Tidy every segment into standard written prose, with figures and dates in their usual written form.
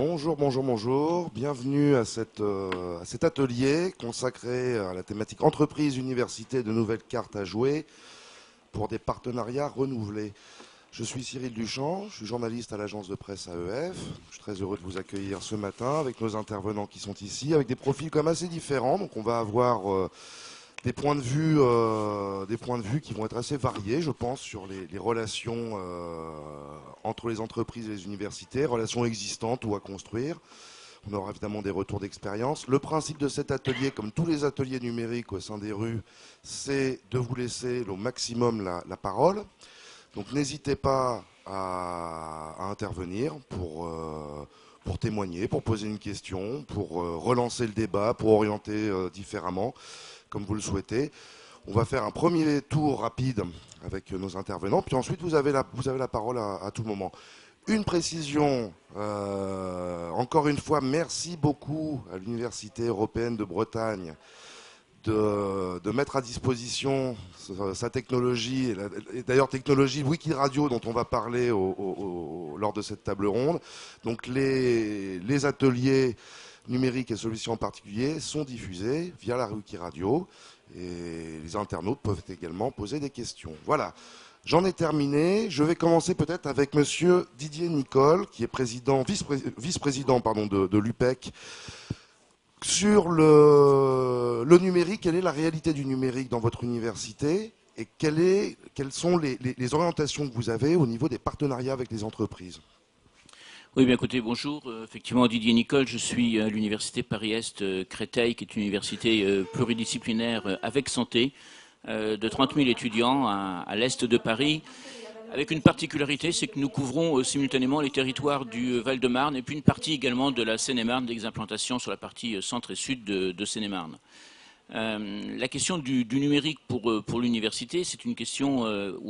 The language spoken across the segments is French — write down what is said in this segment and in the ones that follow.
Bonjour, bonjour, bonjour. Bienvenue à cet atelier consacré à la thématique entreprise, université, de nouvelles cartes à jouer pour des partenariats renouvelés. Je suis Cyril Duchamp, je suis journaliste à l'agence de presse AEF. Je suis très heureux de vous accueillir ce matin avec nos intervenants qui sont ici, avec des profils quand même assez différents. Donc on va avoir des points de vue qui vont être assez variés, je pense, sur les relations entre les entreprises et les universités, relations existantes ou à construire. On aura évidemment des retours d'expérience. Le principe de cet atelier, comme tous les ateliers numériques au sein des rues, c'est de vous laisser au maximum la parole. Donc n'hésitez pas à intervenir pour témoigner, pour poser une question, pour relancer le débat, pour orienter différemment, comme vous le souhaitez. On va faire un premier tour rapide avec nos intervenants, puis ensuite vous avez la parole à tout moment. Une précision, encore une fois, merci beaucoup à l'Université européenne de Bretagne de mettre à disposition sa technologie, et d'ailleurs technologie Wikiradio dont on va parler lors de cette table ronde. Donc les ateliers numériques et solutions en particulier sont diffusés via la Wikiradio et les internautes peuvent également poser des questions. Voilà. J'en ai terminé. Je vais commencer peut-être avec monsieur Didier Nicol, qui est vice-président de l'UPEC. Sur le numérique, quelle est la réalité du numérique dans votre université et quelles sont les orientations que vous avez au niveau des partenariats avec les entreprises? Oui, bien écoutez, bonjour. Effectivement, Didier Nicol, je suis à l'université Paris-Est Créteil, qui est une université pluridisciplinaire avec santé, de 30 000 étudiants à l'est de Paris, avec une particularité, c'est que nous couvrons simultanément les territoires du Val-de-Marne et puis une partie également de la Seine-et-Marne, des implantations sur la partie centre et sud de Seine-et-Marne. La question du numérique pour l'université, c'est une question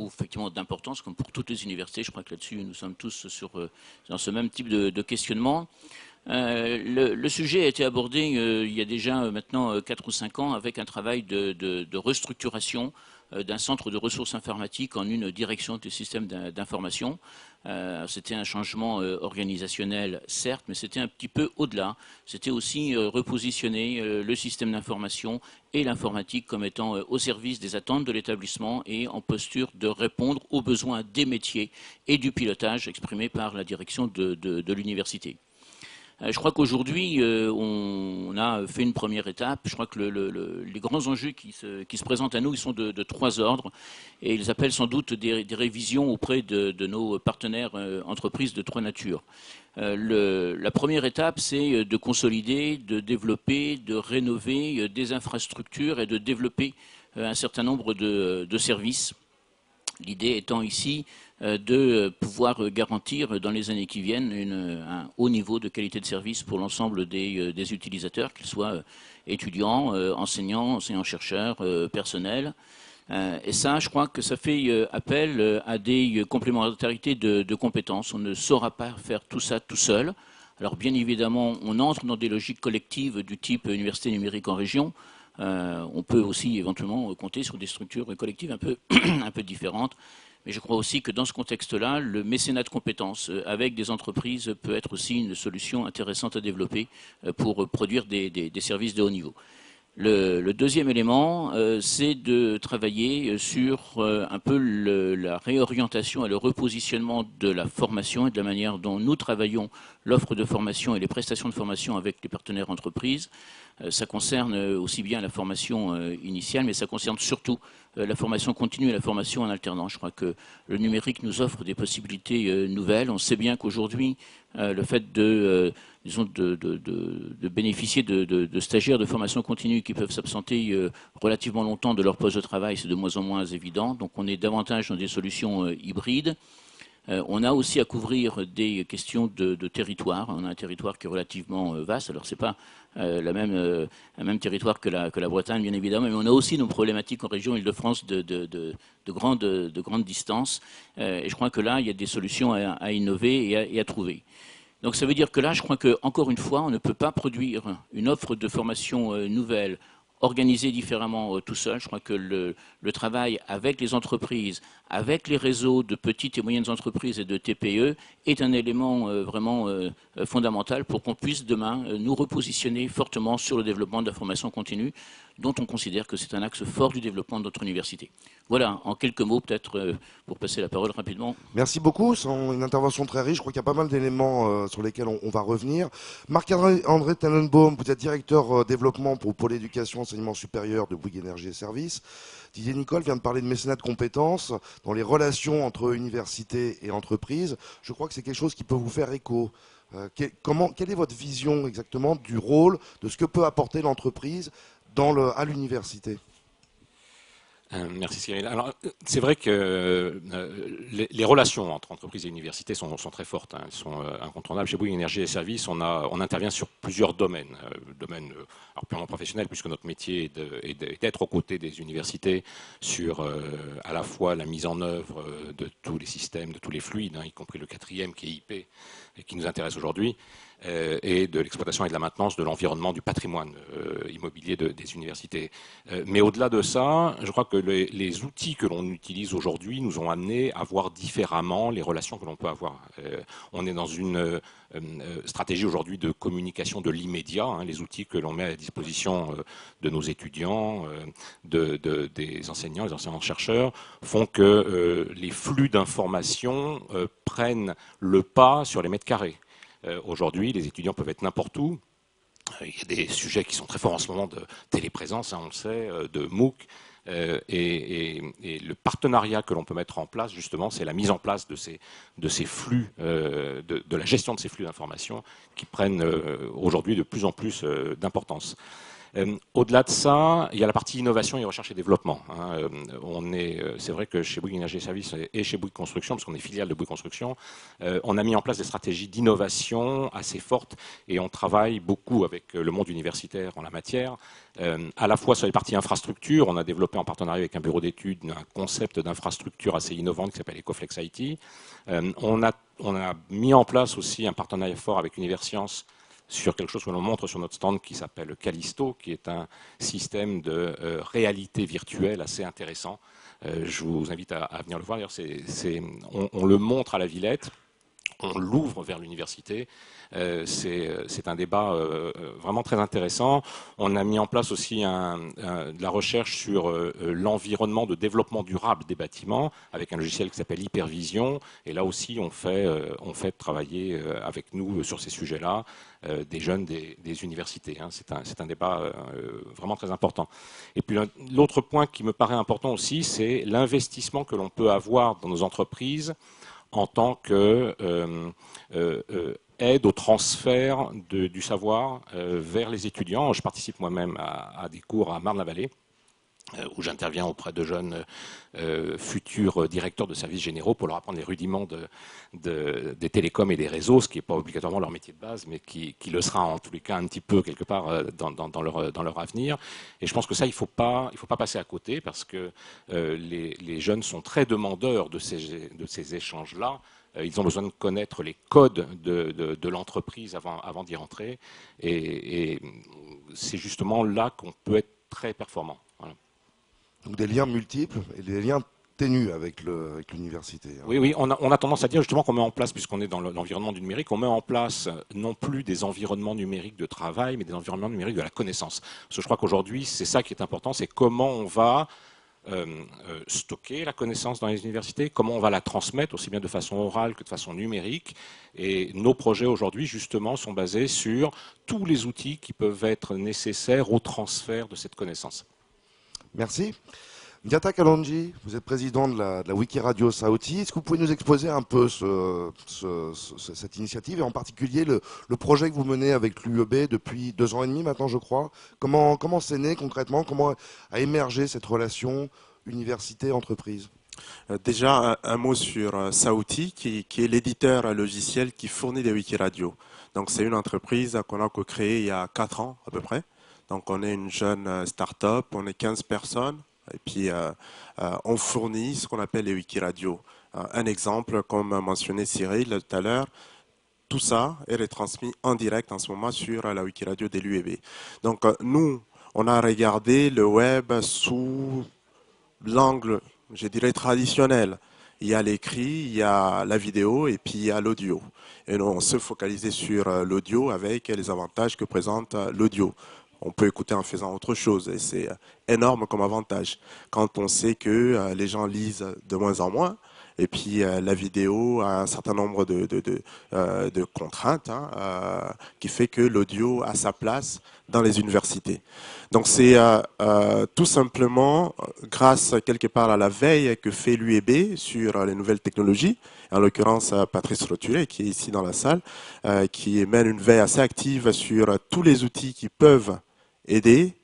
effectivement d'importance, comme pour toutes les universités. Je crois que là-dessus, nous sommes tous dans ce même type de questionnement. Le sujet a été abordé il y a déjà maintenant 4 ou 5 ans avec un travail de restructuration d'un centre de ressources informatiques en une direction des systèmes d'information. C'était un changement organisationnel, certes, mais c'était un petit peu au-delà. C'était aussi repositionner le système d'information et l'informatique comme étant au service des attentes de l'établissement et en posture de répondre aux besoins des métiers et du pilotage exprimé par la direction de l'université. Je crois qu'aujourd'hui, on a fait une première étape. Je crois que les grands enjeux qui se présentent à nous, ils sont de 3 ordres. Et ils appellent sans doute des révisions auprès de nos partenaires entreprises de 3 natures. La première étape, c'est de consolider, de développer, de rénover des infrastructures et de développer un certain nombre de services. L'idée étant ici de pouvoir garantir dans les années qui viennent un haut niveau de qualité de service pour l'ensemble des utilisateurs, qu'ils soient étudiants, enseignants-chercheurs, personnels. Et ça, je crois que ça fait appel à des complémentarités de compétences. On ne saura pas faire tout ça tout seul. Alors bien évidemment, on entre dans des logiques collectives du type université numérique en région. On peut aussi éventuellement compter sur des structures collectives un peu différentes. Mais je crois aussi que dans ce contexte-là, le mécénat de compétences avec des entreprises peut être aussi une solution intéressante à développer pour produire des services de haut niveau. Le deuxième élément, c'est de travailler sur un peu la réorientation et le repositionnement de la formation et de la manière dont nous travaillons l'offre de formation et les prestations de formation avec les partenaires entreprises. Ça concerne aussi bien la formation initiale, mais ça concerne surtout la formation continue et la formation en alternance. Je crois que le numérique nous offre des possibilités nouvelles. On sait bien qu'aujourd'hui, le fait de bénéficier de stagiaires de formation continue qui peuvent s'absenter relativement longtemps de leur poste de travail, c'est de moins en moins évident. Donc on est davantage dans des solutions hybrides. On a aussi à couvrir des questions de territoire. On a un territoire qui est relativement vaste. Alors c'est pas le même territoire que la Bretagne, bien évidemment, mais on a aussi nos problématiques en région Île-de-France de grande distance. Et je crois que là, il y a des solutions à innover et à trouver. Donc ça veut dire que là, je crois qu'encore une fois, on ne peut pas produire une offre de formation nouvelle organisé différemment tout seul. Je crois que le travail avec les entreprises, avec les réseaux de petites et moyennes entreprises et de TPE est un élément vraiment fondamental pour qu'on puisse demain nous repositionner fortement sur le développement de la formation continue, dont on considère que c'est un axe fort du développement de notre université. Voilà, en quelques mots peut-être pour passer la parole rapidement. Merci beaucoup, c'est une intervention très riche. Je crois qu'il y a pas mal d'éléments sur lesquels on va revenir. Marc-André Tenenbaum, vous êtes directeur développement pour Pôle éducation enseignement supérieur de Bouygues Énergie et Services. Didier Nicole vient de parler de mécénat de compétences dans les relations entre université et entreprise. Je crois que c'est quelque chose qui peut vous faire écho. Quelle est votre vision exactement du rôle, de ce que peut apporter l'entreprise à l'université ? Merci Cyril. Alors, c'est vrai que les relations entre entreprises et universités sont très fortes, hein, elles sont incontournables. Chez Bouygues Énergie et Services, on intervient sur plusieurs domaines. Domaines alors purement professionnels, puisque notre métier est d'être aux côtés des universités sur à la fois la mise en œuvre de tous les systèmes, de tous les fluides, hein, y compris le quatrième qui est IP et qui nous intéresse aujourd'hui, et de l'exploitation et de la maintenance de l'environnement, du patrimoine immobilier des universités. Mais au-delà de ça, je crois que les outils que l'on utilise aujourd'hui nous ont amené à voir différemment les relations que l'on peut avoir. On est dans une stratégie aujourd'hui de communication de l'immédiat. Hein, les outils que l'on met à la disposition de nos étudiants, des enseignants, les enseignants-chercheurs, font que les flux d'informations prennent le pas sur les mètres carrés. Aujourd'hui, les étudiants peuvent être n'importe où. Il y a des sujets qui sont très forts en ce moment de téléprésence, hein, on le sait, de MOOC. Et le partenariat que l'on peut mettre en place, justement, c'est la mise en place de ces flux, de la gestion de ces flux d'informations qui prennent aujourd'hui de plus en plus d'importance. Au-delà de ça, il y a la partie innovation et recherche et développement. Hein. C'est vrai que chez Bouygues Énergie et Services et chez Bouygues Construction, parce qu'on est filiale de Bouygues Construction, on a mis en place des stratégies d'innovation assez fortes et on travaille beaucoup avec le monde universitaire en la matière. À la fois sur les parties infrastructures, on a développé en partenariat avec un bureau d'études un concept d'infrastructure assez innovant qui s'appelle Ecoflex IT. On a mis en place aussi un partenariat fort avec Universcience sur quelque chose que l'on montre sur notre stand qui s'appelle Callisto, qui est un système de réalité virtuelle assez intéressant. Je vous invite à venir le voir. D'ailleurs, on le montre à la Villette, on l'ouvre vers l'université. C'est un débat vraiment très intéressant. On a mis en place aussi de la recherche sur l'environnement de développement durable des bâtiments avec un logiciel qui s'appelle Hypervision. Et là aussi, on fait travailler avec nous sur ces sujets-là des jeunes des universités. Hein. C'est un débat vraiment très important. Et puis l'autre point qui me paraît important aussi, c'est l'investissement que l'on peut avoir dans nos entreprises en tant que aide au transfert du savoir vers les étudiants. Je participe moi-même à des cours à Marne-la-Vallée, où j'interviens auprès de jeunes futurs directeurs de services généraux pour leur apprendre les rudiments des télécoms et des réseaux, ce qui n'est pas obligatoirement leur métier de base, mais qui le sera en tous les cas un petit peu quelque part dans leur avenir. Et je pense que ça, il ne faut pas passer à côté, parce que les jeunes sont très demandeurs de ces échanges-là. Ils ont besoin de connaître les codes de l'entreprise avant d'y rentrer. Et c'est justement là qu'on peut être très performant. Voilà. Donc des liens multiples et des liens ténus avec l'université. Hein. Oui, on a tendance à dire justement qu'on met en place, puisqu'on est dans l'environnement du numérique, on met en place non plus des environnements numériques de travail, mais des environnements numériques de la connaissance. Parce que je crois qu'aujourd'hui, c'est ça qui est important, c'est comment on va stocker la connaissance dans les universités, comment on va la transmettre aussi bien de façon orale que de façon numérique. Et nos projets aujourd'hui, justement, sont basés sur tous les outils qui peuvent être nécessaires au transfert de cette connaissance. Merci. Nyata Kalonji, vous êtes président de la Wikiradio Saouti. Est-ce que vous pouvez nous exposer un peu cette initiative et en particulier le projet que vous menez avec l'UEB depuis 2 ans et demi maintenant, je crois. Comment c'est né concrètement? Comment a émergé cette relation université-entreprise? Déjà, un mot sur Saouti, qui est l'éditeur logiciel qui fournit les Wikiradios. Donc, c'est une entreprise qu'on a co-créée il y a 4 ans à peu près. Donc, on est une jeune start-up, on est 15 personnes. Et puis, on fournit ce qu'on appelle les Wikiradios. Un exemple, comme mentionné Cyril tout à l'heure, tout ça est retransmis en direct en ce moment sur la Wikiradio de l'UEB. Donc, nous, on a regardé le web sous l'angle, je dirais, traditionnel. Il y a l'écrit, il y a la vidéo et puis il y a l'audio. Et on se focalisait sur l'audio avec les avantages que présente l'audio. On peut écouter en faisant autre chose et c'est énorme comme avantage. Quand on sait que les gens lisent de moins en moins, et puis la vidéo a un certain nombre de contraintes qui fait que l'audio a sa place dans les universités. Donc c'est tout simplement grâce quelque part à la veille que fait l'UEB sur les nouvelles technologies, en l'occurrence Patrice Rotulé qui est ici dans la salle, qui mène une veille assez active sur tous les outils qui peuvent aider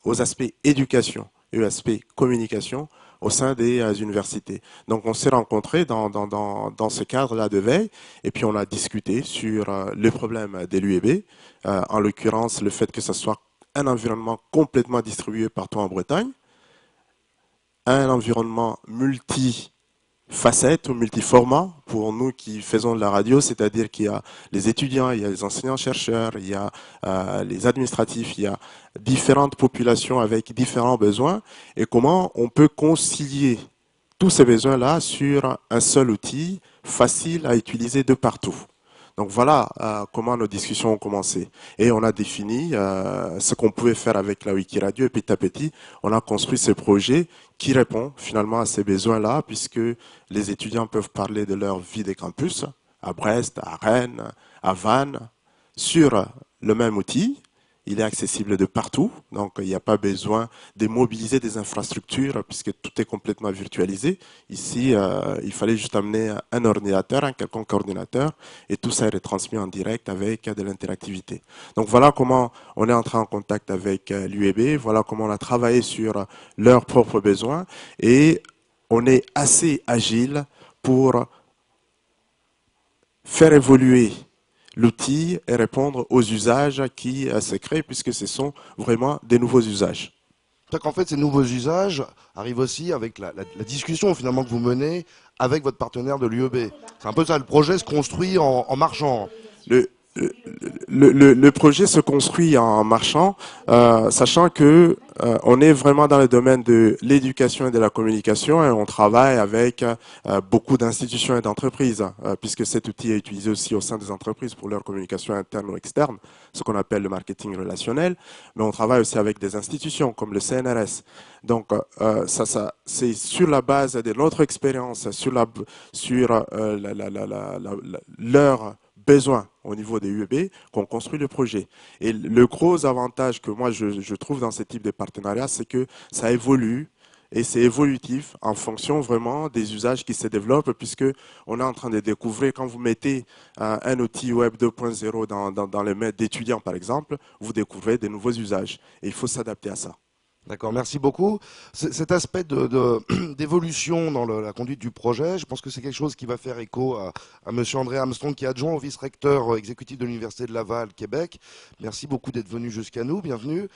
aux aspects éducation et aux aspects communication au sein des universités. Donc on s'est rencontrés dans ce cadre-là de veille et puis on a discuté sur les problèmes de l'UEB, en l'occurrence le fait que ce soit un environnement complètement distribué partout en Bretagne, un environnement multifacettes ou multiformat pour nous qui faisons de la radio, c'est-à-dire qu'il y a les étudiants, il y a les enseignants-chercheurs, il y a les administratifs, il y a différentes populations avec différents besoins et comment on peut concilier tous ces besoins-là sur un seul outil facile à utiliser de partout. Donc voilà comment nos discussions ont commencé. Et on a défini ce qu'on pouvait faire avec la Wikiradio et petit à petit, on a construit ce projet qui répond finalement à ces besoins-là puisque les étudiants peuvent parler de leur vie des campus à Brest, à Rennes, à Vannes, sur le même outil. Il est accessible de partout, donc il n'y a pas besoin de mobiliser des infrastructures puisque tout est complètement virtualisé. Ici, il fallait juste amener un ordinateur, un quelconque ordinateur, et tout ça est retransmis en direct avec de l'interactivité. Donc voilà comment on est entré en contact avec l'UEB, voilà comment on a travaillé sur leurs propres besoins, et on est assez agile pour faire évoluer l'outil et répondre aux usages qui se créent, puisque ce sont vraiment des nouveaux usages. C'est qu'en fait, ces nouveaux usages arrivent aussi avec la discussion finalement que vous menez avec votre partenaire de l'UEB. C'est un peu ça, le projet se construit en marchant. Le, le projet se construit en marchant, sachant que on est vraiment dans le domaine de l'éducation et de la communication et on travaille avec beaucoup d'institutions et d'entreprises, puisque cet outil est utilisé aussi au sein des entreprises pour leur communication interne ou externe, ce qu'on appelle le marketing relationnel, mais on travaille aussi avec des institutions comme le CNRS. Donc c'est sur la base de notre expérience, sur leur besoin au niveau des UEB qu'on construit le projet. Et le gros avantage que moi je trouve dans ce type de partenariat, c'est que ça évolue et c'est évolutif en fonction vraiment des usages qui se développent puisque on est en train de découvrir, quand vous mettez un outil web 2.0 dans les mains d'étudiants par exemple, vous découvrez des nouveaux usages et il faut s'adapter à ça. D'accord, merci beaucoup. Cet aspect d'évolution dans la conduite du projet, je pense que c'est quelque chose qui va faire écho à Monsieur André Armstrong, qui est adjoint au vice-recteur exécutif de l'Université de Laval, Québec. Merci beaucoup d'être venu jusqu'à nous, bienvenue.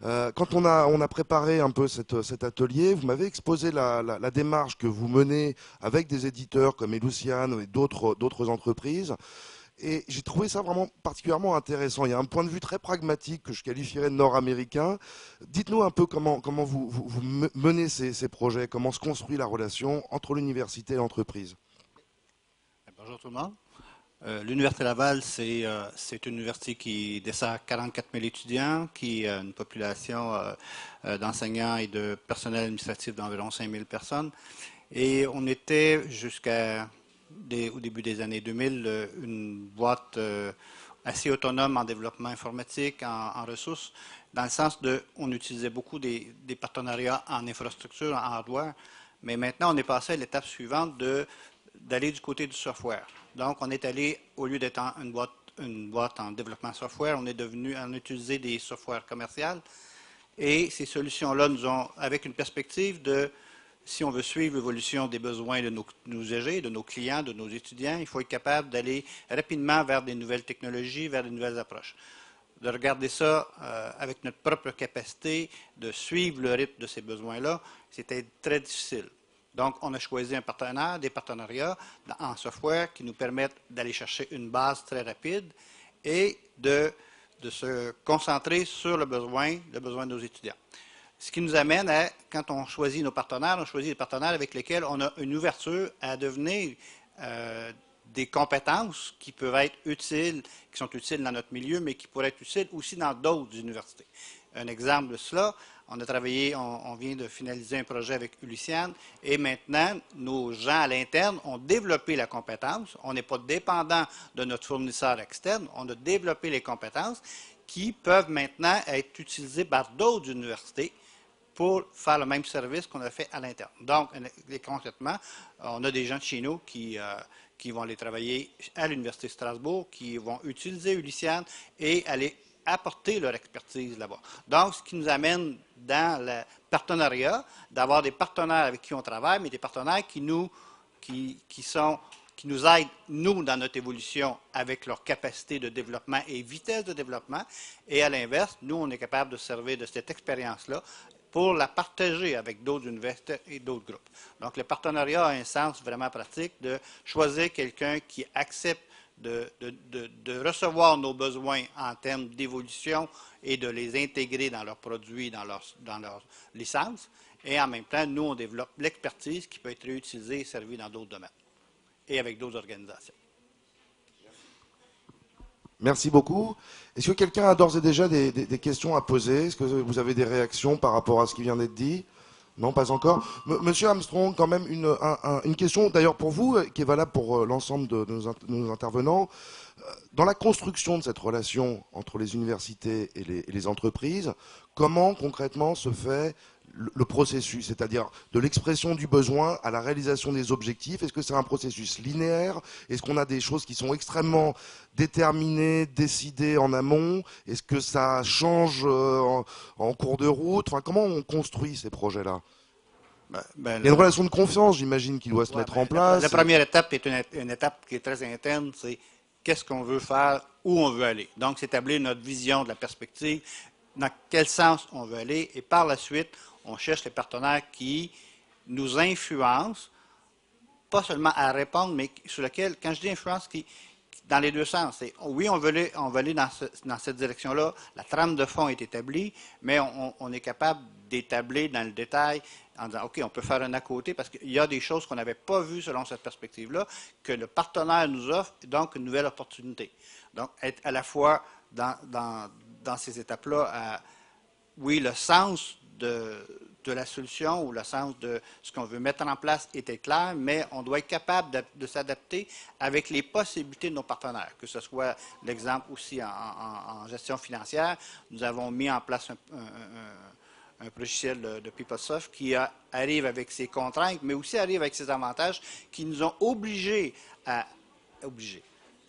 Quand on a préparé un peu cet atelier, vous m'avez exposé la démarche que vous menez avec des éditeurs comme Elucian et d'autres entreprises. Et j'ai trouvé ça vraiment particulièrement intéressant. Il y a un point de vue très pragmatique que je qualifierais de nord-américain. Dites-nous un peu comment vous menez ces projets, comment se construit la relation entre l'université et l'entreprise. Bonjour tout le monde. L'Université Laval, c'est une université qui dessert 44 000 étudiants, qui a une population d'enseignants et de personnel administratif d'environ 5 000 personnes. Et on était au début des années 2000, une boîte assez autonome en développement informatique, en ressources, dans le sens on utilisait beaucoup des partenariats en infrastructure, en hardware, mais maintenant on est passé à l'étape suivante d'aller du côté du software. Donc on est allé, au lieu d'être une boîte en développement software, on a utilisé des softwares commerciaux et ces solutions-là nous ont, avec une perspective si on veut suivre l'évolution des besoins de nos usagers, de nos clients, de nos étudiants, il faut être capable d'aller rapidement vers des nouvelles technologies, vers des nouvelles approches. De regarder ça avec notre propre capacité, de suivre le rythme de ces besoins-là, c'était très difficile. Donc, on a choisi des partenariats en software qui nous permettent d'aller chercher une base très rapide et de de se concentrer sur le besoin de nos étudiants. Ce qui nous amène à, quand on choisit nos partenaires, on choisit des partenaires avec lesquels on a une ouverture à devenir des compétences qui peuvent être utiles, qui sont utiles dans notre milieu, mais qui pourraient être utiles aussi dans d'autres universités. Un exemple de cela, on a travaillé, on vient de finaliser un projet avec Uluciane, et maintenant, nos gens à l'interne ont développé la compétence. On n'est pas dépendant de notre fournisseur externe, on a développé les compétences qui peuvent maintenant être utilisées par d'autres universités pour faire le même service qu'on a fait à l'interne. Donc, concrètement, on a des gens de chez nous qui vont aller travailler à l'Université de Strasbourg, qui vont utiliser Uluciane et aller apporter leur expertise là-bas. Donc, ce qui nous amène dans le partenariat, d'avoir des partenaires avec qui on travaille, mais des partenaires qui nous aident, nous, dans notre évolution avec leur capacité de développement et vitesse de développement. Et à l'inverse, nous, on est capable de servir de cette expérience-là pour la partager avec d'autres universités et d'autres groupes. Donc, le partenariat a un sens vraiment pratique de choisir quelqu'un qui accepte de recevoir nos besoins en termes d'évolution et de les intégrer dans leurs produits, dans leurs licences. Et en même temps, nous, on développe l'expertise qui peut être réutilisée et servie dans d'autres domaines et avec d'autres organisations. Merci beaucoup. Est-ce que quelqu'un a d'ores et déjà des questions à poser? Est-ce que vous avez des réactions par rapport à ce qui vient d'être dit? Non, pas encore. Monsieur Armstrong, quand même une question d'ailleurs pour vous, qui est valable pour l'ensemble de nos intervenants. Dans la construction de cette relation entre les universités et les entreprises, comment concrètement se fait le processus, c'est-à-dire de l'expression du besoin à la réalisation des objectifs? Est-ce que c'est un processus linéaire? Est-ce qu'on a des choses qui sont extrêmement déterminées, décidées en amont? Est-ce que ça change en cours de route? Enfin, comment on construit ces projets-là? Il y a une relation de confiance, j'imagine, qui doit se mettre en place. La première étape est une étape qui est très interne, c'est qu'est-ce qu'on veut faire, où on veut aller. Donc, c'est établir notre vision de la perspective, dans quel sens on veut aller, et par la suite, on cherche les partenaires qui nous influencent, pas seulement à répondre, mais sur lesquels, quand je dis influence, dans les deux sens, c'est oui, on veut aller dans cette direction-là, la trame de fond est établie, mais on est capable d'établir dans le détail en disant, OK, on peut faire un à côté, parce qu'il y a des choses qu'on n'avait pas vues selon cette perspective-là, que le partenaire nous offre, donc une nouvelle opportunité. Donc, être à la fois dans ces étapes-là, oui, le sens de la solution ou le sens de ce qu'on veut mettre en place était clair, mais on doit être capable de s'adapter avec les possibilités de nos partenaires, que ce soit l'exemple aussi en gestion financière. Nous avons mis en place un logiciel de PeopleSoft qui arrive avec ses contraintes, mais aussi arrive avec ses avantages qui nous ont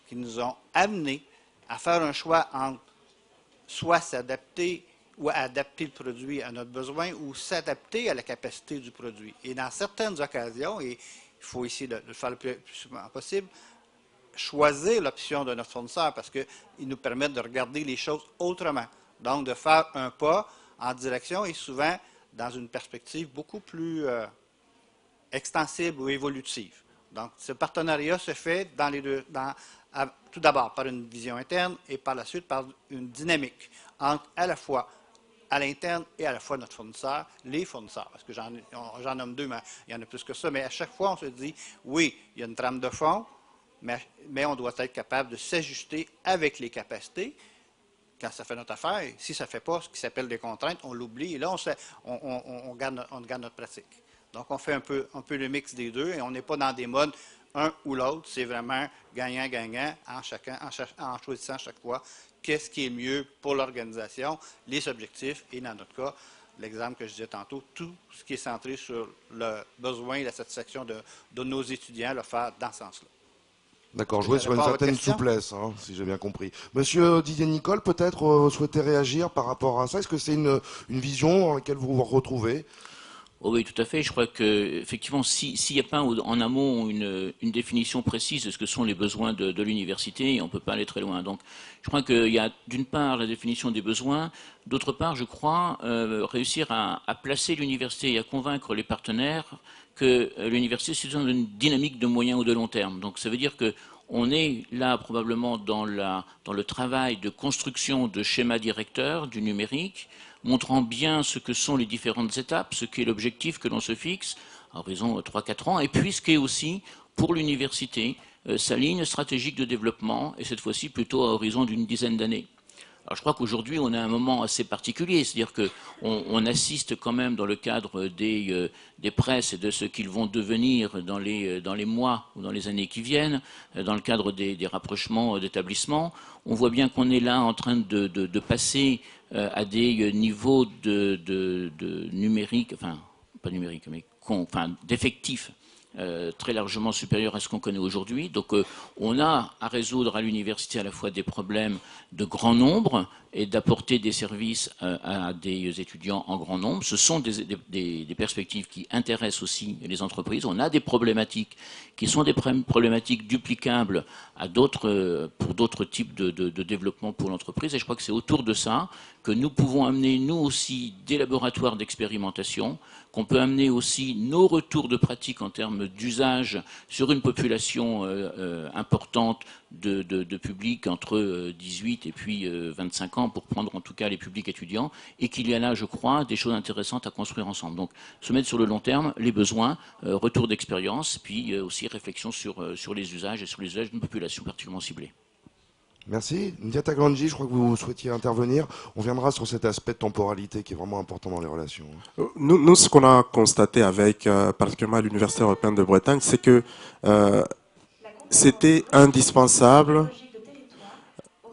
qui nous ont amenés à faire un choix entre soit s'adapter ou adapter le produit à notre besoin ou s'adapter à la capacité du produit. Et dans certaines occasions, et il faut essayer de le faire le plus souvent possible, choisir l'option de notre fournisseur parce qu'il nous permet de regarder les choses autrement. Donc, de faire un pas en direction et souvent dans une perspective beaucoup plus extensible ou évolutive. Donc, ce partenariat se fait tout d'abord par une vision interne et par la suite par une dynamique entre à la fois à l'interne et à la fois notre fournisseur, les fournisseurs, parce que j'en nomme deux, mais il y en a plus que ça, mais à chaque fois, on se dit, oui, il y a une trame de fond, mais on doit être capable de s'ajuster avec les capacités quand ça fait notre affaire. Et si ça ne fait pas ce qui s'appelle des contraintes, on l'oublie, et là, on garde notre pratique. Donc, on fait un peu le mix des deux, et on n'est pas dans des modes un ou l'autre, c'est vraiment gagnant-gagnant en choisissant chaque fois qu'est-ce qui est mieux pour l'organisation, les objectifs, et dans notre cas, l'exemple que je disais tantôt, tout ce qui est centré sur le besoin et la satisfaction de nos étudiants, le faire dans ce sens-là. D'accord, jouer sur une certaine souplesse, hein, si j'ai bien compris. Monsieur Didier Nicole, peut-être souhaitez réagir par rapport à ça. Est-ce que c'est une vision dans laquelle vous vous retrouvez? Oh oui, tout à fait. Je crois que effectivement, s'il n'y a pas en amont une définition précise de ce que sont les besoins de l'université, on ne peut pas aller très loin. Donc, je crois qu'il y a d'une part la définition des besoins, d'autre part, je crois, réussir à placer l'université et à convaincre les partenaires que l'université c'est dans une dynamique de moyen ou de long terme. Donc, ça veut dire que On est là probablement dans le travail de construction de schémas directeurs du numérique, montrant bien ce que sont les différentes étapes, ce qu'est l'objectif que l'on se fixe à horizon 3-4 ans, et puis ce qu'est aussi pour l'université sa ligne stratégique de développement, et cette fois-ci plutôt à horizon d'une dizaine d'années. Alors je crois qu'aujourd'hui on a un moment assez particulier, c'est-à-dire qu'on assiste quand même dans le cadre des presses et de ce qu'ils vont devenir dans les mois ou dans les années qui viennent, dans le cadre des rapprochements d'établissements. On voit bien qu'on est là en train de passer à des niveaux de numérique, enfin pas numérique, mais d'effectifs très largement supérieur à ce qu'on connaît aujourd'hui. Donc on a à résoudre à l'université à la fois des problèmes de grand nombre et d'apporter des services à des étudiants en grand nombre. Ce sont des perspectives qui intéressent aussi les entreprises. On a des problématiques qui sont des problématiques duplicables à pour d'autres types de développement pour l'entreprise. Et je crois que c'est autour de ça que nous pouvons amener, nous aussi, des laboratoires d'expérimentation, qu'on peut amener aussi nos retours de pratique en termes d'usage sur une population importante de public entre 18 et puis 25 ans, pour prendre en tout cas les publics étudiants, et qu'il y a là, je crois, des choses intéressantes à construire ensemble. Donc, se mettre sur le long terme, les besoins, retour d'expérience, puis aussi réflexion sur les usages et sur les usages d'une population particulièrement ciblée. Merci. Ndiata Gandji, je crois que vous souhaitiez intervenir. On viendra sur cet aspect de temporalité qui est vraiment important dans les relations. Nous ce qu'on a constaté avec particulièrement l'Université européenne de Bretagne, c'est que c'était indispensable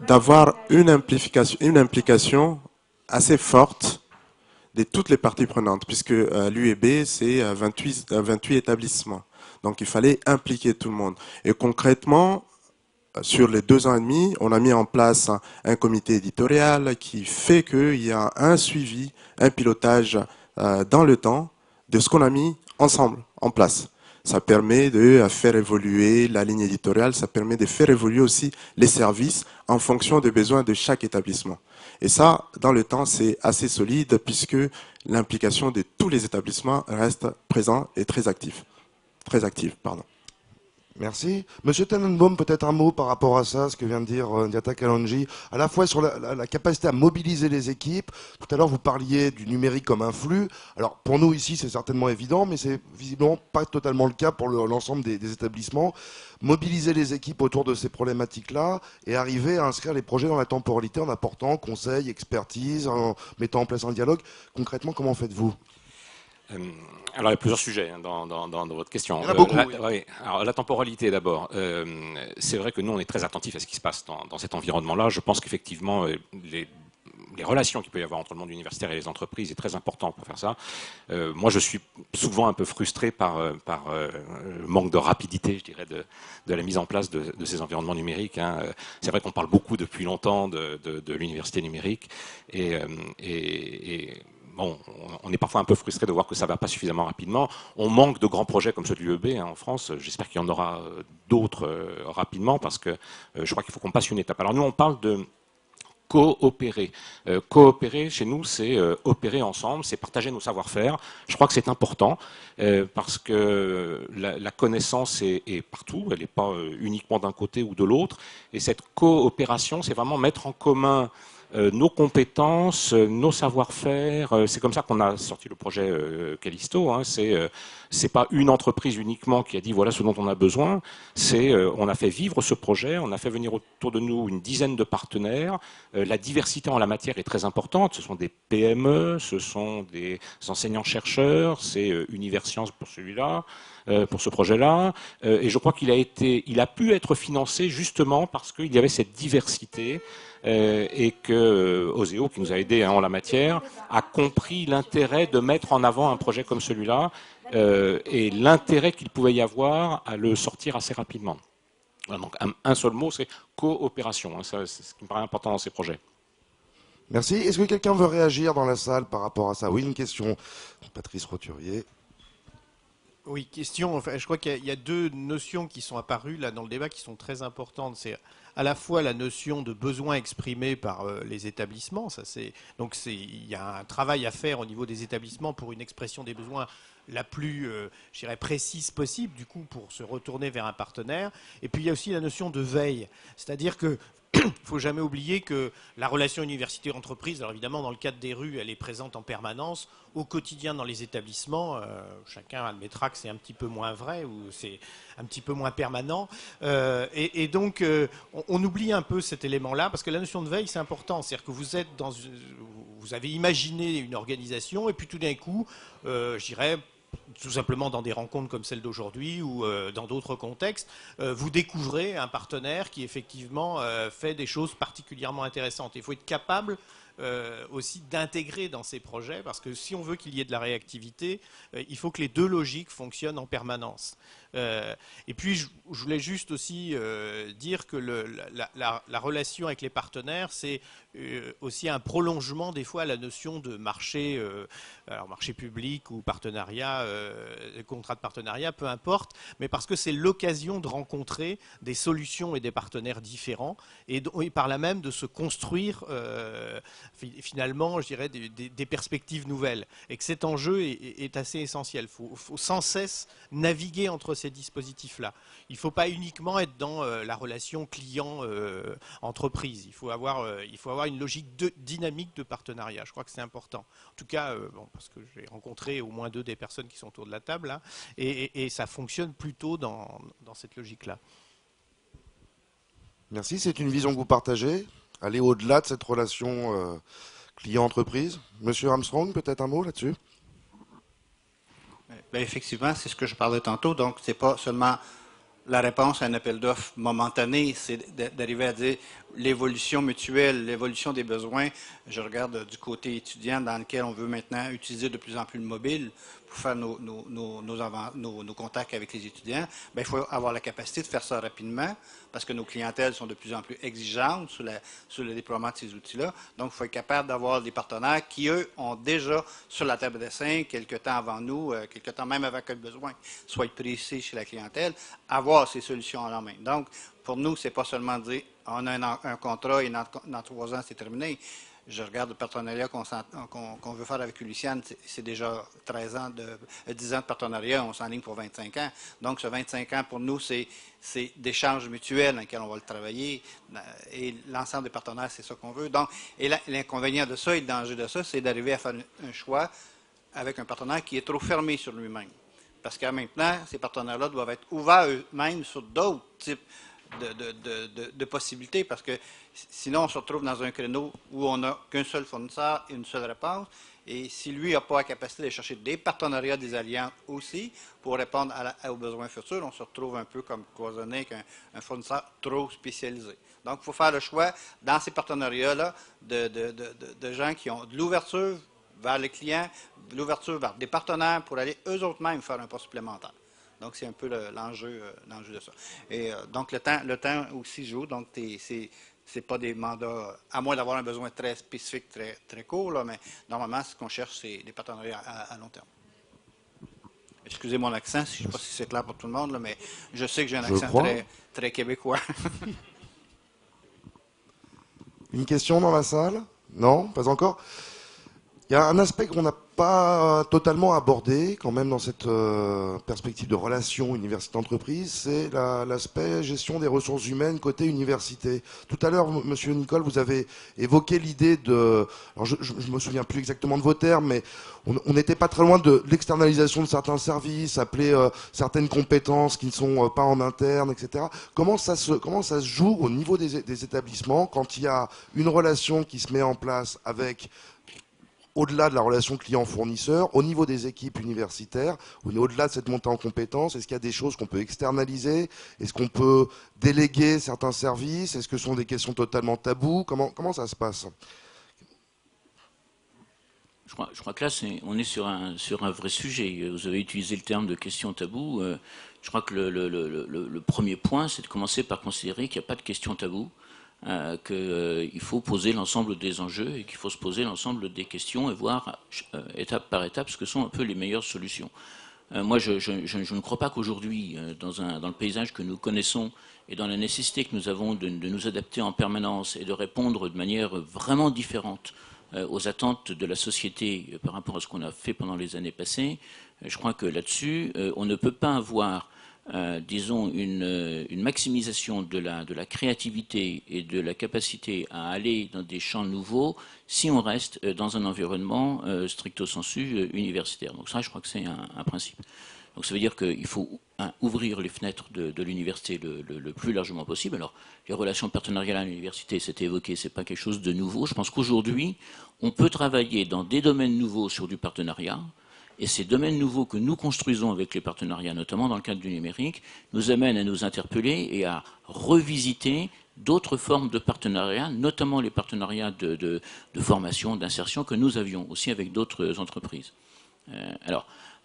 d'avoir une implication assez forte de toutes les parties prenantes, puisque l'UEB, c'est 28 établissements. Donc il fallait impliquer tout le monde. Et concrètement, sur les 2 ans et demi, on a mis en place un comité éditorial qui fait qu'il y a un suivi, un pilotage dans le temps de ce qu'on a mis ensemble, en place. Ça permet de faire évoluer la ligne éditoriale, ça permet de faire évoluer aussi les services en fonction des besoins de chaque établissement. Et ça, dans le temps, c'est assez solide puisque l'implication de tous les établissements reste présente et très active. Très active, pardon. Merci. Monsieur Tenenbaum, peut-être un mot par rapport à ça, ce que vient de dire Ndiata Kalonji, à la fois sur la capacité à mobiliser les équipes. Tout à l'heure, vous parliez du numérique comme un flux. Alors, pour nous, ici, c'est certainement évident, mais c'est visiblement pas totalement le cas pour l'ensemble des établissements. Mobiliser les équipes autour de ces problématiques-là et arriver à inscrire les projets dans la temporalité en apportant conseils, expertise, en mettant en place un dialogue. Concrètement, comment faites-vous ? Alors, il y a plusieurs sujets dans votre question. Il y en a beaucoup. Oui. Alors, la temporalité d'abord. C'est vrai que nous, on est très attentifs à ce qui se passe dans cet environnement-là. Je pense qu'effectivement, les relations qu'il peut y avoir entre le monde universitaire et les entreprises est très important pour faire ça. Moi, je suis souvent un peu frustré par le manque de rapidité, je dirais, de la mise en place de ces environnements numériques. Hein. C'est vrai qu'on parle beaucoup depuis longtemps de l'université numérique et bon, on est parfois un peu frustré de voir que ça ne va pas suffisamment rapidement. On manque de grands projets comme ceux de l'UEB en France. J'espère qu'il y en aura d'autres rapidement parce que je crois qu'il faut qu'on passe une étape. Alors nous, on parle de coopérer. Coopérer, chez nous, c'est opérer ensemble, c'est partager nos savoir-faire. Je crois que c'est important parce que la connaissance est partout, elle n'est pas uniquement d'un côté ou de l'autre. Et cette coopération, c'est vraiment mettre en commun nos compétences, nos savoir-faire. C'est comme ça qu'on a sorti le projet Callisto. Hein. C'est pas une entreprise uniquement qui a dit voilà ce dont on a besoin. On a fait vivre ce projet, on a fait venir autour de nous une dizaine de partenaires. La diversité en la matière est très importante. Ce sont des PME, ce sont des enseignants-chercheurs, c'est Universcience pour celui-là. Pour ce projet-là, et je crois qu'il a pu être financé justement parce qu'il y avait cette diversité et que Oseo, qui nous a aidés en la matière, a compris l'intérêt de mettre en avant un projet comme celui-là et l'intérêt qu'il pouvait y avoir à le sortir assez rapidement. Voilà, donc un seul mot, c'est coopération. Hein, c'est ce qui me paraît important dans ces projets. Merci. Est-ce que quelqu'un veut réagir dans la salle par rapport à ça ? Oui, une question. Patrice Roturier. Oui, question. Enfin, je crois qu'il y a 2 notions qui sont apparues là dans le débat qui sont très importantes. C'est à la fois la notion de besoin exprimé par les établissements. Il y a un travail à faire au niveau des établissements pour une expression des besoins la plus, je dirais, précise possible, du coup, pour se retourner vers un partenaire. Et puis il y a aussi la notion de veille, c'est-à-dire que il ne faut jamais oublier que la relation université-entreprise, alors évidemment dans le cadre des rues, elle est présente en permanence. Au quotidien dans les établissements, chacun admettra que c'est un petit peu moins vrai ou c'est un petit peu moins permanent. Et donc on oublie un peu cet élément-là parce que la notion de veille c'est important. C'est-à-dire que vous avez imaginé une organisation et puis tout d'un coup, je dirais, tout simplement dans des rencontres comme celle d'aujourd'hui ou dans d'autres contextes, vous découvrez un partenaire qui effectivement fait des choses particulièrement intéressantes. Il faut être capable aussi d'intégrer dans ces projets, parce que si on veut qu'il y ait de la réactivité, il faut que les deux logiques fonctionnent en permanence. Et puis, je voulais juste aussi dire que la relation avec les partenaires, c'est aussi un prolongement des fois à la notion de marché, alors marché public ou partenariat, contrat de partenariat, peu importe, mais parce que c'est l'occasion de rencontrer des solutions et des partenaires différents et par là même de se construire finalement, je dirais, des perspectives nouvelles. Et que cet enjeu est assez essentiel. Il faut sans cesse naviguer entre ces dispositifs-là. Il ne faut pas uniquement être dans la relation client-entreprise. Il faut avoir une logique dynamique de partenariat. Je crois que c'est important. En tout cas, parce que j'ai rencontré au moins 2 des personnes qui sont autour de la table, là, et ça fonctionne plutôt dans cette logique-là. Merci, c'est une vision que vous partagez. Aller au-delà de cette relation client-entreprise. Monsieur Armstrong, peut-être un mot là-dessus? Bien, effectivement, c'est ce que je parlais tantôt. Donc, ce n'est pas seulement la réponse à un appel d'offres momentané, c'est d'arriver à dire l'évolution mutuelle, l'évolution des besoins. Je regarde du côté étudiant dans lequel on veut maintenant utiliser de plus en plus le mobile pour faire nos contacts avec les étudiants. Bien, il faut avoir la capacité de faire ça rapidement parce que nos clientèles sont de plus en plus exigeantes sur le déploiement de ces outils-là. Donc, il faut être capable d'avoir des partenaires qui, eux, ont déjà sur la table d'essai, quelques temps avant nous, quelques temps même avant que le besoin soit précis chez la clientèle, avoir ces solutions en main. Donc, pour nous, ce n'est pas seulement dire on a un contrat et dans 3 ans, c'est terminé. Je regarde le partenariat qu'on veut faire avec Luciane, c'est déjà 10 ans de partenariat, on s'enligne pour 25 ans. Donc, ce 25 ans, pour nous, c'est d'échanges mutuels dans lesquels on va le travailler. Et l'ensemble des partenaires, c'est ça qu'on veut. Donc, et l'inconvénient de ça et le danger de ça, c'est d'arriver à faire un choix avec un partenaire qui est trop fermé sur lui-même. Parce que maintenant, ces partenaires-là doivent être ouverts eux-mêmes sur d'autres types de possibilités, parce que sinon on se retrouve dans un créneau où on n'a qu'un seul fournisseur et une seule réponse, et si lui n'a pas la capacité de chercher des partenariats, des alliances aussi, pour répondre aux besoins futurs, on se retrouve un peu comme cloisonné avec un fournisseur trop spécialisé. Donc, il faut faire le choix, dans ces partenariats-là, de gens qui ont de l'ouverture vers les clients, de l'ouverture vers des partenaires pour aller eux-mêmes faire un pas supplémentaire. Donc, c'est un peu l'enjeu de ça. Et donc, le temps aussi joue. Donc, c'est pas des mandats, à moins d'avoir un besoin très spécifique, très, très court, là, mais normalement, ce qu'on cherche, c'est des partenariats à long terme. Excusez mon accent, je ne sais pas si c'est clair pour tout le monde, là, mais je sais que j'ai un accent très, très québécois. Une question dans la salle? Non, pas encore. Il y a un aspect qu'on n'a pas totalement abordé, quand même, dans cette perspective de relation université-entreprise, c'est l'aspect gestion des ressources humaines côté université. Tout à l'heure, Monsieur Nicole, vous avez évoqué l'idée de... Alors je me souviens plus exactement de vos termes, mais on n'était pas très loin de l'externalisation de certains services, appeler certaines compétences qui ne sont pas en interne, etc. Comment ça se joue au niveau des établissements quand il y a une relation qui se met en place avec... au-delà de la relation client-fournisseur, au niveau des équipes universitaires, au-delà de cette montée en compétences, est-ce qu'il y a des choses qu'on peut externaliser? Est-ce qu'on peut déléguer certains services? Est-ce que ce sont des questions totalement taboues? Comment ça se passe? Je crois que là, on est sur un vrai sujet. Vous avez utilisé le terme de question taboue. Je crois que le premier point, c'est de commencer par considérer qu'il n'y a pas de question taboue. Qu'il faut poser l'ensemble des enjeux et qu'il faut se poser l'ensemble des questions et voir étape par étape ce que sont un peu les meilleures solutions. Moi, je ne crois pas qu'aujourd'hui, dans le paysage que nous connaissons et dans la nécessité que nous avons de nous adapter en permanence et de répondre de manière vraiment différente aux attentes de la société par rapport à ce qu'on a fait pendant les années passées, Je crois que là-dessus, on ne peut pas avoir, disons, une maximisation de la créativité et de la capacité à aller dans des champs nouveaux si on reste dans un environnement stricto sensu universitaire. Donc ça, je crois que c'est un principe. Donc ça veut dire qu'il faut ouvrir les fenêtres de l'université le plus largement possible. Alors les relations partenariales à l'université, c'était évoqué, c'est pas quelque chose de nouveau. Je pense qu'aujourd'hui, on peut travailler dans des domaines nouveaux sur du partenariat. Et ces domaines nouveaux que nous construisons avec les partenariats, notamment dans le cadre du numérique, nous amènent à nous interpeller et à revisiter d'autres formes de partenariats, notamment les partenariats de formation, d'insertion que nous avions aussi avec d'autres entreprises.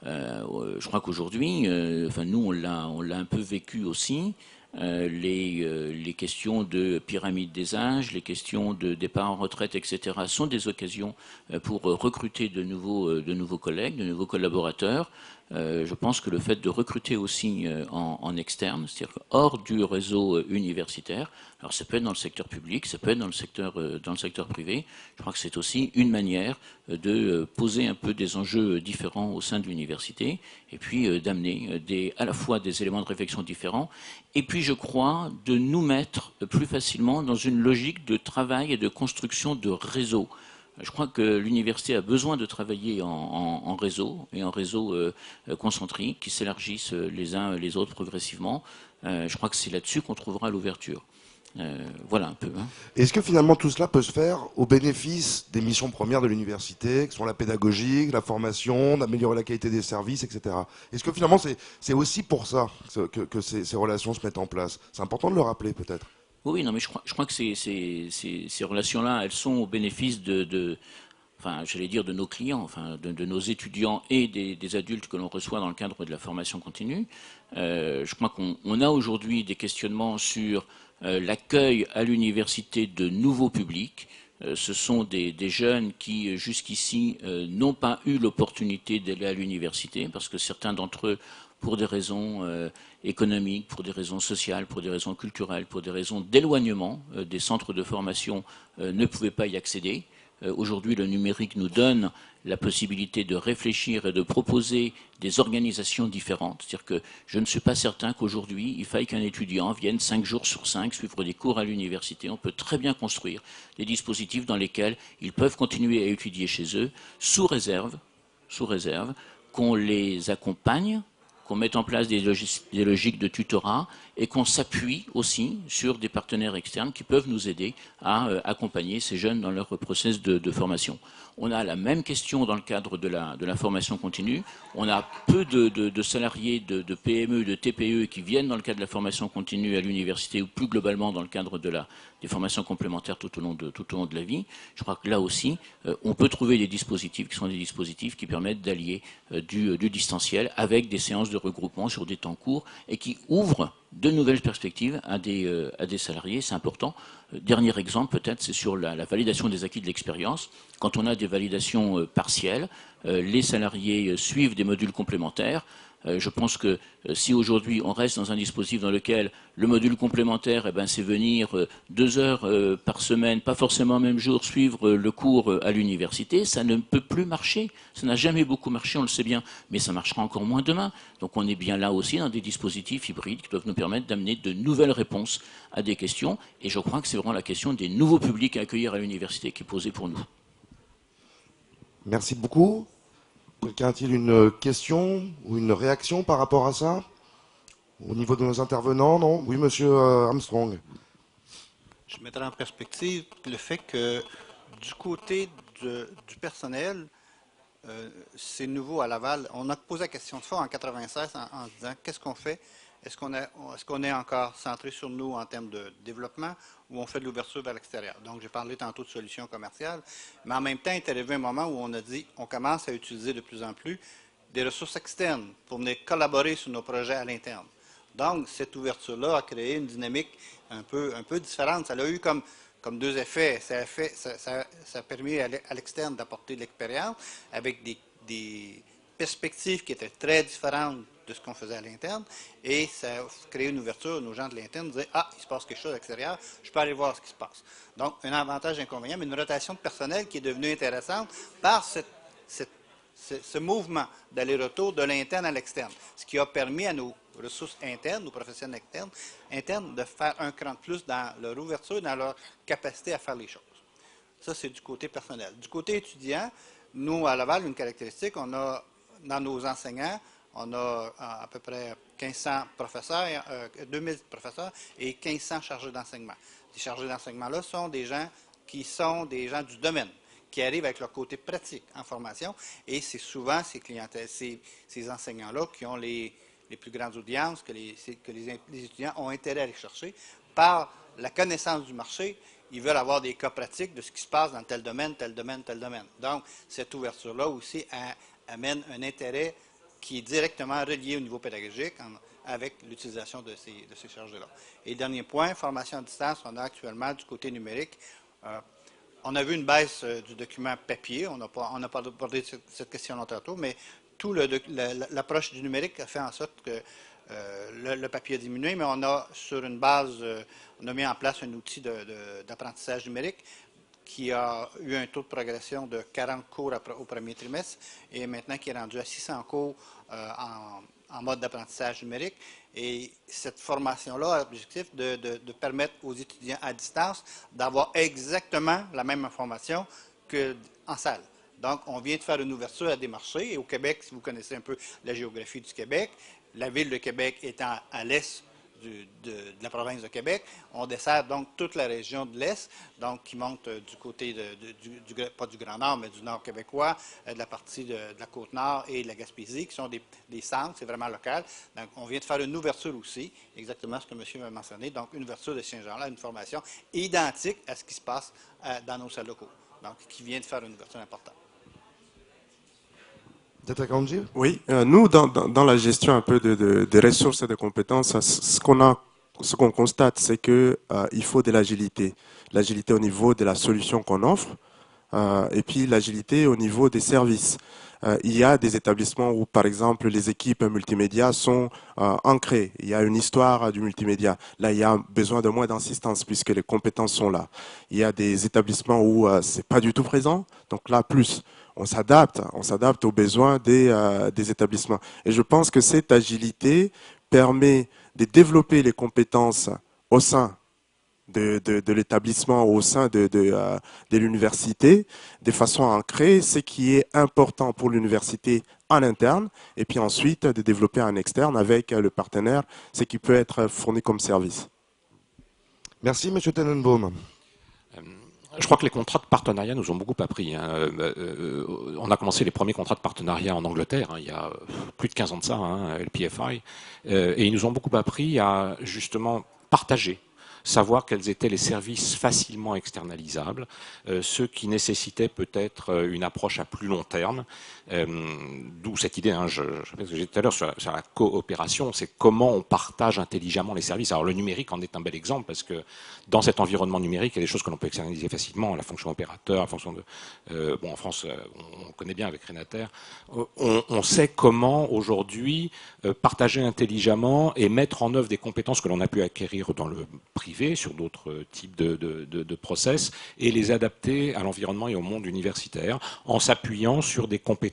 Je crois qu'aujourd'hui, nous on l'a un peu vécu aussi. Les questions de pyramide des âges, les questions de départ en retraite, etc., sont des occasions pour recruter de nouveaux collègues, de nouveaux collaborateurs. Je pense que le fait de recruter aussi en externe, c'est-à-dire hors du réseau universitaire, alors ça peut être dans le secteur public, ça peut être dans le secteur privé, je crois que c'est aussi une manière de poser un peu des enjeux différents au sein de l'université et puis d'amener à la fois des éléments de réflexion différents et puis je crois de nous mettre plus facilement dans une logique de travail et de construction de réseau. Je crois que l'université a besoin de travailler en réseau et en réseau concentrique qui s'élargissent les uns les autres progressivement. Je crois que c'est là-dessus qu'on trouvera l'ouverture. Voilà un peu. Hein. Est-ce que finalement tout cela peut se faire au bénéfice des missions premières de l'université, que sont la pédagogie, la formation, d'améliorer la qualité des services, etc. Est-ce que finalement c'est aussi pour ça que ces relations se mettent en place? C'est important de le rappeler peut-être. Oui, non, mais je crois que ces relations-là, elles sont au bénéfice j'allais dire de nos clients, de nos étudiants et des adultes que l'on reçoit dans le cadre de la formation continue. Je crois qu'on a aujourd'hui des questionnements sur l'accueil à l'université de nouveaux publics. Ce sont des jeunes qui, jusqu'ici, n'ont pas eu l'opportunité d'aller à l'université parce que certains d'entre eux, pour des raisons économiques, pour des raisons sociales, pour des raisons culturelles, pour des raisons d'éloignement des centres de formation, ne pouvaient pas y accéder. Aujourd'hui, le numérique nous donne la possibilité de réfléchir et de proposer des organisations différentes. C'est-à-dire que je ne suis pas certain qu'aujourd'hui, il faille qu'un étudiant vienne 5 jours sur 5 suivre des cours à l'université. On peut très bien construire des dispositifs dans lesquels ils peuvent continuer à étudier chez eux, sous réserve qu'on les accompagne, qu'on mette en place des logiques de tutorat et qu'on s'appuie aussi sur des partenaires externes qui peuvent nous aider à accompagner ces jeunes dans leur process de formation. On a la même question dans le cadre de la formation continue. On a peu de salariés de PME, de TPE qui viennent dans le cadre de la formation continue à l'université ou plus globalement dans le cadre des formations complémentaires tout au long de la vie. Je crois que là aussi, on peut trouver des dispositifs qui sont des dispositifs qui permettent d'allier du distanciel avec des séances de regroupement sur des temps courts et qui ouvrent de nouvelles perspectives à des salariés, c'est important. Dernier exemple, peut-être, c'est sur la validation des acquis de l'expérience. Quand on a des validations partielles, les salariés suivent des modules complémentaires. Je pense que si aujourd'hui on reste dans un dispositif dans lequel le module complémentaire, c'est venir 2 heures par semaine, pas forcément le même jour, suivre le cours à l'université, ça ne peut plus marcher. Ça n'a jamais beaucoup marché, on le sait bien, mais ça marchera encore moins demain. Donc on est bien là aussi dans des dispositifs hybrides qui doivent nous permettre d'amener de nouvelles réponses à des questions. Et je crois que c'est vraiment la question des nouveaux publics à accueillir à l'université qui est posée pour nous. Merci beaucoup. Quelqu'un a-t-il une question ou une réaction par rapport à ça? Au niveau de nos intervenants, non? Oui, monsieur Armstrong. Je mettrai en perspective le fait que du côté du personnel, c'est nouveau à Laval. On a posé la question de fond en 96 en se disant qu'est-ce qu'on fait? Est-ce qu'on est encore centré sur nous en termes de développement ou on fait de l'ouverture vers l'extérieur? Donc, j'ai parlé tantôt de solutions commerciales, mais en même temps, il est arrivé un moment où on a dit on commence à utiliser de plus en plus des ressources externes pour venir collaborer sur nos projets à l'interne. Donc, cette ouverture-là a créé une dynamique un peu différente. Ça a eu comme 2 effets. Ça a permis à l'externe d'apporter de l'expérience avec des perspectives qui étaient très différentes de ce qu'on faisait à l'interne, et ça a créé une ouverture. Nos gens de l'interne disaient « Ah, il se passe quelque chose à l'extérieur, je peux aller voir ce qui se passe. » Donc, un avantage inconvénient, mais une rotation de personnel qui est devenue intéressante par ce mouvement d'aller-retour de l'interne à l'externe, ce qui a permis à nos ressources internes, nos professionnels internes de faire un cran de plus dans leur ouverture, dans leur capacité à faire les choses. Ça, c'est du côté personnel. Du côté étudiant, nous, à Laval, une caractéristique, on a, dans nos enseignants, on a à peu près 1500 professeurs, 2000 professeurs et 1500 chargés d'enseignement. Ces chargés d'enseignement-là sont des gens qui sont des gens du domaine, qui arrivent avec leur côté pratique en formation, et c'est souvent ces enseignants-là qui ont les plus grandes audiences, que les étudiants ont intérêt à aller chercher. Par la connaissance du marché, ils veulent avoir des cas pratiques de ce qui se passe dans tel domaine, tel domaine, tel domaine. Donc, cette ouverture-là aussi amène un intérêt qui est directement relié au niveau pédagogique avec l'utilisation de ces chargés-là. Et dernier point, formation à distance, on a actuellement du côté numérique. On a vu une baisse du document papier, on n'a pas abordé cette question tantôt, mais tout l'approche du numérique a fait en sorte que le papier a diminué, mais on a sur une base, on a mis en place un outil d'apprentissage numérique qui a eu un taux de progression de 40 cours au premier trimestre et maintenant qui est rendu à 600 cours en mode d'apprentissage numérique. Et cette formation-là a l'objectif de permettre aux étudiants à distance d'avoir exactement la même information qu'en salle. Donc, on vient de faire une ouverture à des marchés. Et au Québec, si vous connaissez un peu la géographie du Québec, la ville de Québec étant à l'est de la province de Québec, on dessert donc toute la région de l'Est, donc qui monte du côté, pas du Grand Nord, mais du Nord québécois, de la partie de la Côte-Nord et de la Gaspésie, qui sont des centres, c'est vraiment local. Donc, on vient de faire une ouverture aussi, exactement ce que monsieur a mentionné, donc une ouverture de Saint-Jean-là, une formation identique à ce qui se passe dans nos salles de cours, donc qui vient de faire une ouverture importante. Oui, nous, dans la gestion un peu des ressources et des compétences, ce qu'on constate, c'est que il faut de l'agilité. L'agilité au niveau de la solution qu'on offre, et puis l'agilité au niveau des services. Il y a des établissements où, par exemple, les équipes multimédia sont ancrées. Il y a une histoire du multimédia. Là, il y a besoin de moins d'insistance puisque les compétences sont là. Il y a des établissements où c'est pas du tout présent. Donc là, plus. On s'adapte aux besoins des établissements. Et je pense que cette agilité permet de développer les compétences au sein de l'établissement, au sein de l'université, de façon à créer ce qui est important pour l'université en interne, et puis ensuite de développer en externe avec le partenaire, ce qui peut être fourni comme service. Merci, M. Tenenbaum. Je crois que les contrats de partenariat nous ont beaucoup appris. On a commencé les premiers contrats de partenariat en Angleterre, il y a plus de 15 ans de ça, le PFI, et ils nous ont beaucoup appris à justement partager, savoir quels étaient les services facilement externalisables, ceux qui nécessitaient peut-être une approche à plus long terme, d'où cette idée, je rappelle ce que j'ai dit tout à l'heure sur la coopération, c'est comment on partage intelligemment les services. Alors le numérique en est un bel exemple parce que dans cet environnement numérique, il y a des choses que l'on peut externaliser facilement, la fonction opérateur, la fonction de... en France, on connaît bien avec Renater, on sait comment aujourd'hui partager intelligemment et mettre en œuvre des compétences que l'on a pu acquérir dans le privé, sur d'autres types de process, et les adapter à l'environnement et au monde universitaire en s'appuyant sur des compétences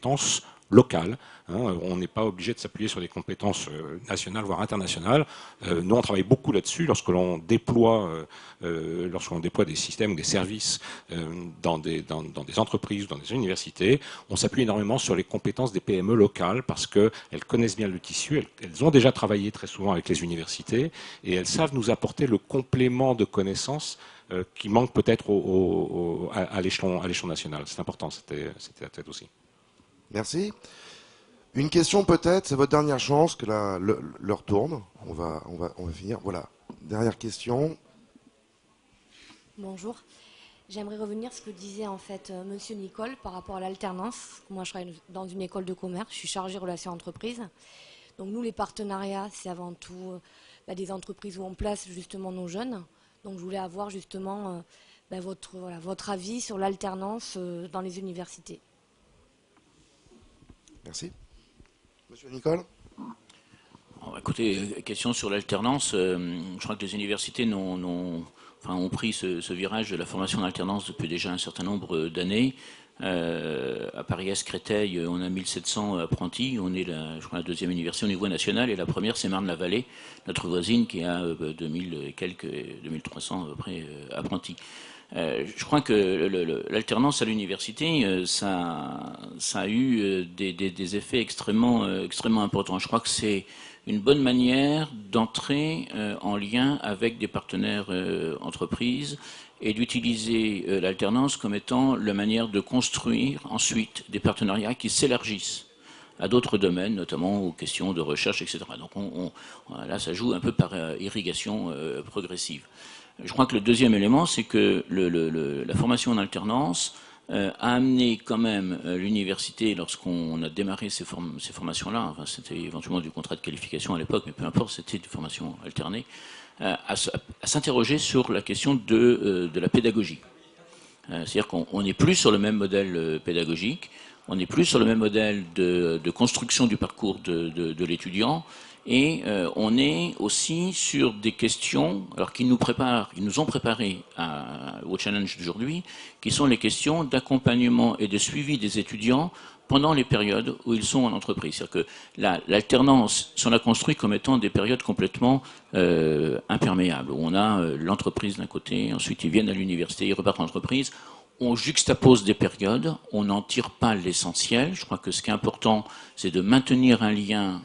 locales. On n'est pas obligé de s'appuyer sur des compétences nationales, voire internationales. Nous, on travaille beaucoup là-dessus lorsque l'on déploie des systèmes ou des services dans des entreprises, dans des universités. On s'appuie énormément sur les compétences des PME locales parce qu'elles connaissent bien le tissu, elles ont déjà travaillé très souvent avec les universités et elles savent nous apporter le complément de connaissances qui manque peut-être à l'échelon national. C'est important, c'était la tête aussi. Merci. Une question peut-être, c'est votre dernière chance, que l'heure tourne. On va finir. Voilà, dernière question. Bonjour. J'aimerais revenir sur ce que disait en fait Monsieur Nicole par rapport à l'alternance. Moi, je travaille dans une école de commerce, je suis chargée relations entreprises. Donc nous, les partenariats, c'est avant tout des entreprises où on place justement nos jeunes. Donc je voulais avoir justement votre avis sur l'alternance dans les universités. Merci. Monsieur Nicole. Écoutez, question sur l'alternance. Je crois que les universités ont pris ce virage de la formation en alternance depuis déjà un certain nombre d'années. À Paris-Est, Créteil, on a 1700 apprentis. On est, je crois, la deuxième université au niveau national. Et la première, c'est Marne-la-Vallée, notre voisine, qui a 2000 et quelques, 2300 à peu près apprentis. Je crois que l'alternance à l'université, ça a eu des effets extrêmement importants. Je crois que c'est une bonne manière d'entrer en lien avec des partenaires entreprises et d'utiliser l'alternance comme étant la manière de construire ensuite des partenariats qui s'élargissent à d'autres domaines, notamment aux questions de recherche, etc. Donc là, ça joue un peu par irrigation progressive. Je crois que le deuxième élément, c'est que la formation en alternance a amené quand même l'université, lorsqu'on a démarré ces formations-là, enfin, c'était éventuellement du contrat de qualification à l'époque, mais peu importe, c'était des formations alternées, à s'interroger sur la question de la pédagogie. C'est-à-dire qu'on n'est plus sur le même modèle pédagogique, on n'est plus sur le même modèle de construction du parcours de l'étudiant, et on est aussi sur des questions, alors qui nous ont préparés au challenge d'aujourd'hui, qui sont les questions d'accompagnement et de suivi des étudiants pendant les périodes où ils sont en entreprise. C'est-à-dire que l'alternance, si on la construit comme étant des périodes complètement imperméables, où on a l'entreprise d'un côté, ensuite ils viennent à l'université, ils repartent en entreprise, on juxtapose des périodes, on n'en tire pas l'essentiel. Je crois que ce qui est important, c'est de maintenir un lien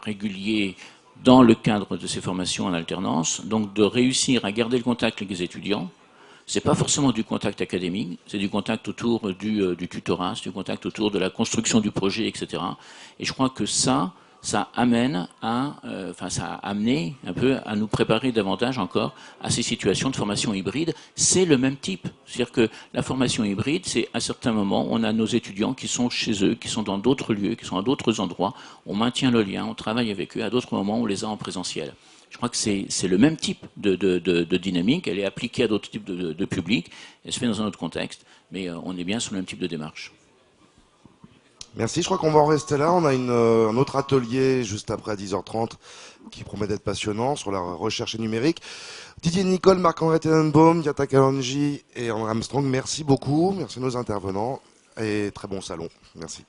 régulier dans le cadre de ces formations en alternance, donc de réussir à garder le contact avec les étudiants. C'est pas forcément du contact académique, c'est du contact autour du tutorat, c'est du contact autour de la construction du projet, etc. Et je crois que ça amène ça a amené un peu à nous préparer davantage encore à ces situations de formation hybride. C'est le même type. C'est-à-dire que la formation hybride, c'est à certains moments, on a nos étudiants qui sont chez eux, qui sont dans d'autres lieux, qui sont à d'autres endroits. On maintient le lien, on travaille avec eux. À d'autres moments, on les a en présentiel. Je crois que c'est le même type de dynamique. Elle est appliquée à d'autres types de publics. Elle se fait dans un autre contexte. Mais on est bien sur le même type de démarche. Merci, je crois qu'on va en rester là. On a un autre atelier juste après à 10h30 qui promet d'être passionnant sur la recherche numérique. Didier Nicole, Marc-André Tenenbaum, Yata Kalonji et André Armstrong, merci beaucoup. Merci à nos intervenants et très bon salon. Merci.